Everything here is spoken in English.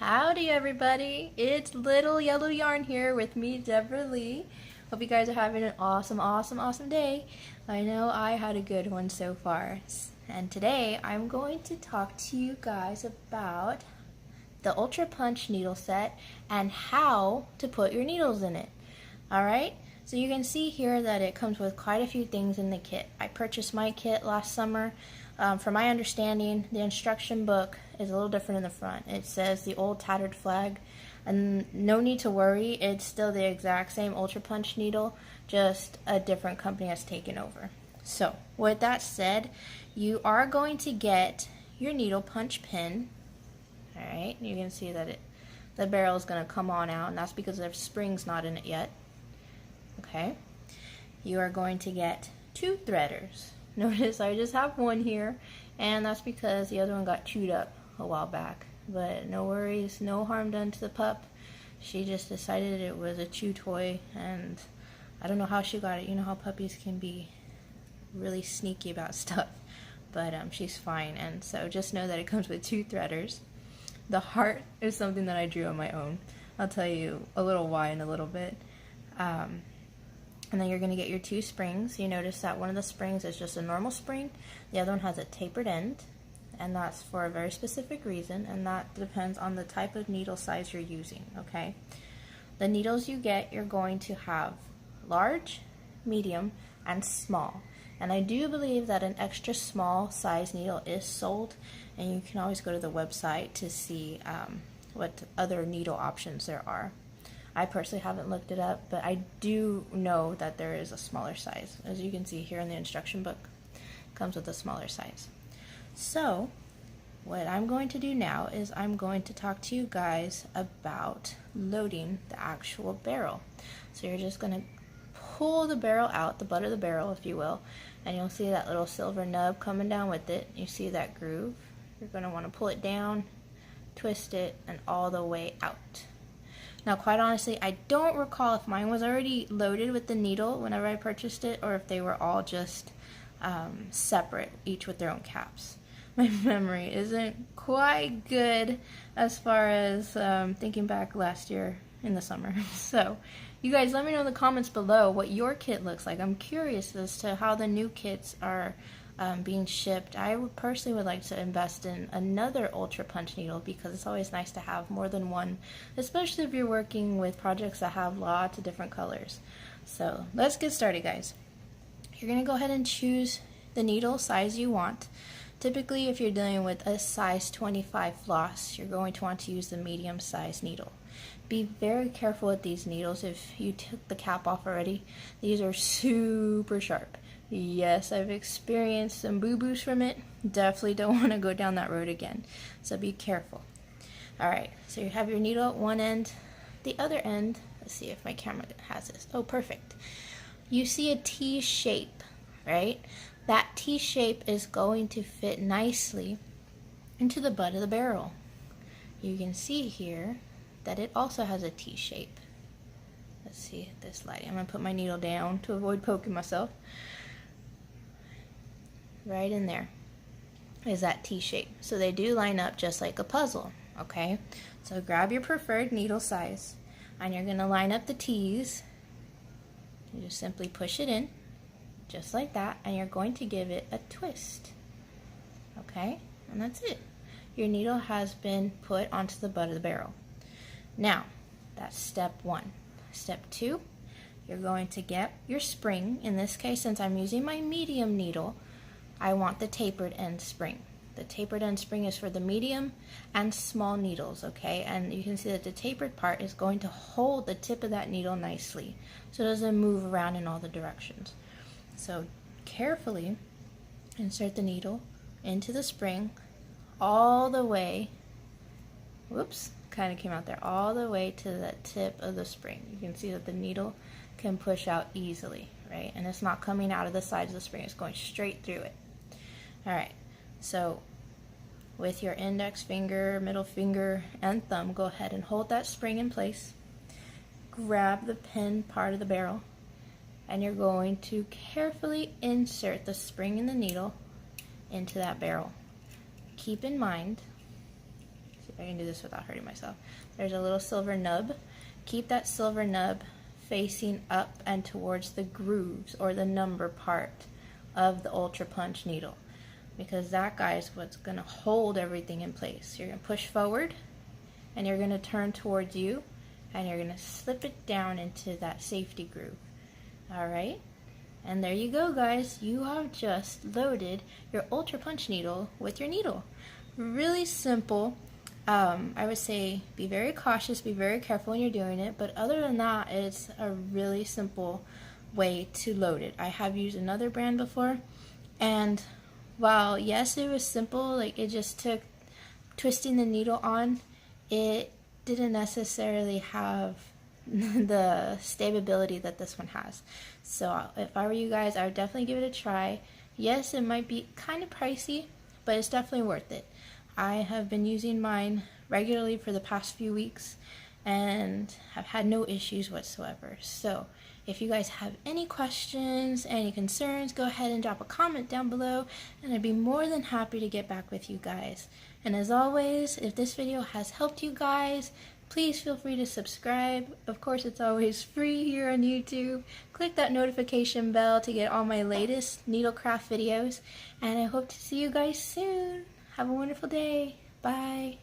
Howdy everybody, it's Little Yellow Yarn here with me, Deborah Lee. Hope you guys are having an awesome day. I know I had a good one so far. And today I'm going to talk to you guys about the Ultra Punch needle set and how to put your needles in it. Alright, so you can see here that it comes with quite a few things in the kit. I purchased my kit last summer. From my understanding, the instruction book is a little different in the front. It says the old tattered flag, and no need to worry, it's still the exact same Ultra Punch needle, just a different company has taken over. So, with that said, you are going to get your needle punch pin. Alright, you can see that the barrel is going to come on out, and that's because the spring's not in it yet. Okay, you are going to get 2 threaders. Notice I just have one here, and that's because the other one got chewed up a while back. But no worries, no harm done to the pup. She just decided it was a chew toy, and I don't know how she got it. You know how puppies can be really sneaky about stuff. But she's fine, and so just know that it comes with 2 threaders. The heart is something that I drew on my own. I'll tell you a little why in a little bit. And then you're going to get your 2 springs. You notice that one of the springs is just a normal spring. The other one has a tapered end. And that's for a very specific reason. And that depends on the type of needle size you're using, okay? The needles you get, you're going to have large, medium, and small. And I do believe that an extra small size needle is sold. And you can always go to the website to see what other needle options there are. I personally haven't looked it up, but I do know that there is a smaller size. As you can see here in the instruction book, it comes with a smaller size. So, what I'm going to do now is I'm going to talk to you guys about loading the actual barrel. So you're just going to pull the barrel out, the butt of the barrel if you will, and you'll see that little silver nub coming down with it. You see that groove? You're going to want to pull it down, twist it, and all the way out. Now, quite honestly, I don't recall if mine was already loaded with the needle whenever I purchased it, or if they were all just separate, each with their own caps. My memory isn't quite good as far as thinking back last year in the summer. So, you guys let me know in the comments below what your kit looks like. I'm curious as to how the new kits are being shipped. I personally would like to invest in another Ultra Punch needle because it's always nice to have more than one, especially if you're working with projects that have lots of different colors. So let's get started, guys. You're going to go ahead and choose the needle size you want. Typically, if you're dealing with a size 25 floss, you're going to want to use the medium size needle. Be very careful with these needles. If you took the cap off already, these are super sharp. Yes, I've experienced some boo-boos from it. Definitely don't want to go down that road again. So be careful. Alright, so you have your needle at one end. The other end, let's see if my camera has this. Oh, perfect. You see a T shape, right? That T shape is going to fit nicely into the butt of the barrel. You can see here that it also has a T shape. Let's see this lighting. I'm going to put my needle down to avoid poking myself. Right in there is that T shape. So they do line up just like a puzzle, okay? So grab your preferred needle size and you're going to line up the T's. You just simply push it in just like that and you're going to give it a twist, okay? And that's it. Your needle has been put onto the butt of the barrel. Now, that's step 1. Step 2, you're going to get your spring. In this case, since I'm using my medium needle, I want the tapered end spring. The tapered end spring is for the medium and small needles, okay? And you can see that the tapered part is going to hold the tip of that needle nicely so it doesn't move around in all the directions. So carefully insert the needle into the spring all the way, whoops, kind of came out there, all the way to the tip of the spring. You can see that the needle can push out easily, right? And it's not coming out of the sides of the spring, it's going straight through it. Alright, so with your index finger, middle finger, and thumb, go ahead and hold that spring in place. Grab the pin part of the barrel, and you're going to carefully insert the spring and the needle into that barrel. Keep in mind, see if I can do this without hurting myself. There's a little silver nub. Keep that silver nub facing up and towards the grooves or the number part of the Ultra Punch needle, because that, guys, what's going to hold everything in place. You're going to push forward and you're going to turn towards you and you're going to slip it down into that safety groove. Alright, and there you go, guys. You have just loaded your Ultra Punch needle with your needle. Really simple. I would say be very cautious, be very careful when you're doing it, but other than that, it's a really simple way to load it. I have used another brand before, and while yes, it was simple, like it just took twisting the needle on, it didn't necessarily have the stability that this one has. So if I were you guys, I would definitely give it a try. Yes, it might be kind of pricey, but it's definitely worth it. I have been using mine regularly for the past few weeks and have had no issues whatsoever. So if you guys have any questions, any concerns, go ahead and drop a comment down below and I'd be more than happy to get back with you guys. And as always, if this video has helped you guys, please feel free to subscribe. Of course, it's always free here on YouTube. Click that notification bell to get all my latest needlecraft videos. And I hope to see you guys soon. Have a wonderful day. Bye.